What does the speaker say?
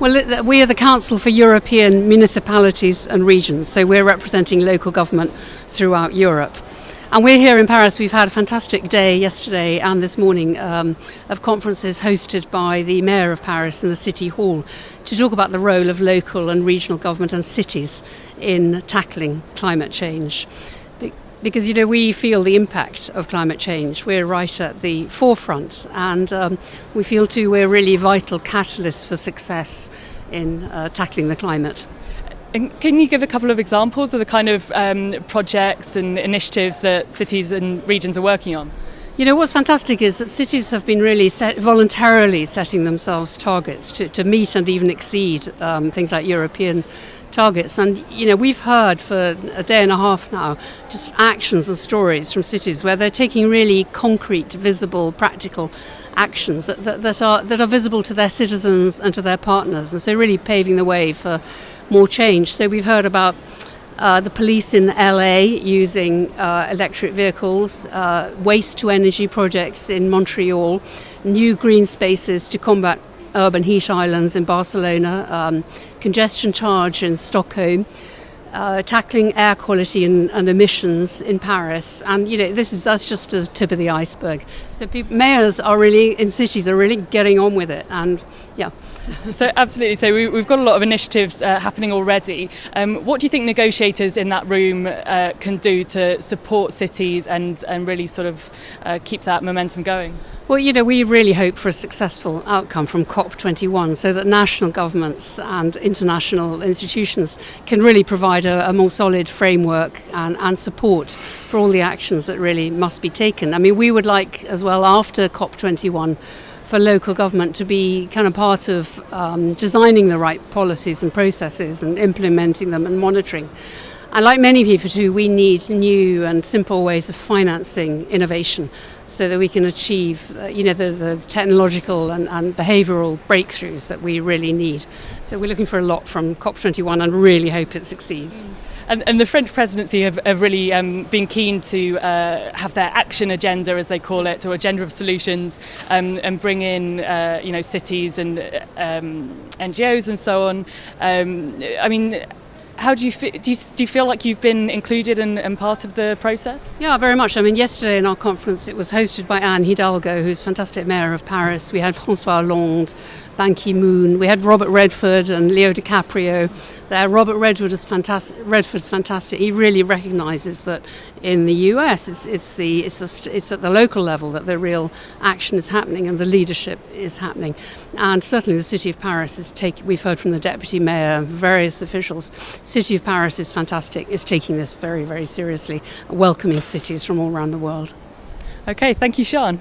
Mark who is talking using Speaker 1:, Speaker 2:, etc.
Speaker 1: Well, we are the Council for European Municipalities and Regions, so we're representing local government throughout Europe. And we're here in Paris. We've had a fantastic day yesterday and this morning of conferences hosted by the Mayor of Paris in the City Hall to talk about the role of local and regional government and cities in tackling climate change. Because, we feel the impact of climate change. We're right at the forefront, and we feel too we're really vital catalysts for success in tackling the climate.
Speaker 2: And can you give a couple of examples of the kind of projects and initiatives that cities and regions are working on?
Speaker 1: What's fantastic is that cities have been really voluntarily setting themselves targets to meet and even exceed things like European targets. And, we've heard for a day and a half now just actions and stories from cities where they're taking really concrete, visible, practical actions that are visible to their citizens and to their partners. And so really paving the way for more change. So we've heard about the police in LA using electric vehicles, waste-to-energy projects in Montreal, new green spaces to combat urban heat islands in Barcelona, congestion charge in Stockholm, tackling air quality and emissions in Paris. And that's just a tip of the iceberg. So mayors in cities are really getting on with it. And yeah.
Speaker 2: So absolutely. So we've got a lot of initiatives happening already. What do you think negotiators in that room can do to support cities and really sort of keep that momentum going?
Speaker 1: Well, we really hope for a successful outcome from COP21 so that national governments and international institutions can really provide a more solid framework and support for all the actions that really must be taken. I mean, we would like as well after COP21 for local government to be kind of part of designing the right policies and processes and implementing them and monitoring. And like many people too, we need new and simple ways of financing innovation so that we can achieve the technological and behavioural breakthroughs that we really need. So we're looking for a lot from COP21 and really hope it succeeds.
Speaker 2: And the French presidency have really been keen to have their action agenda, as they call it, or agenda of solutions, and bring in cities and NGOs and so on. I mean, how do you feel? Do you feel like you've been included and part of the process?
Speaker 1: Yeah, very much. I mean, yesterday in our conference, it was hosted by Anne Hidalgo, who's fantastic mayor of Paris. We had François Hollande, Ban Ki-moon. We had Robert Redford and Leo DiCaprio there. Robert Redford is fantastic. Redford's fantastic. He really recognises that in the US, it's at the local level that the real action is happening and the leadership is happening. And certainly the City of Paris we've heard from the Deputy Mayor, various officials, City of Paris is fantastic, is taking this very, very seriously, welcoming cities from all around the world.
Speaker 2: Okay, thank you, Sian.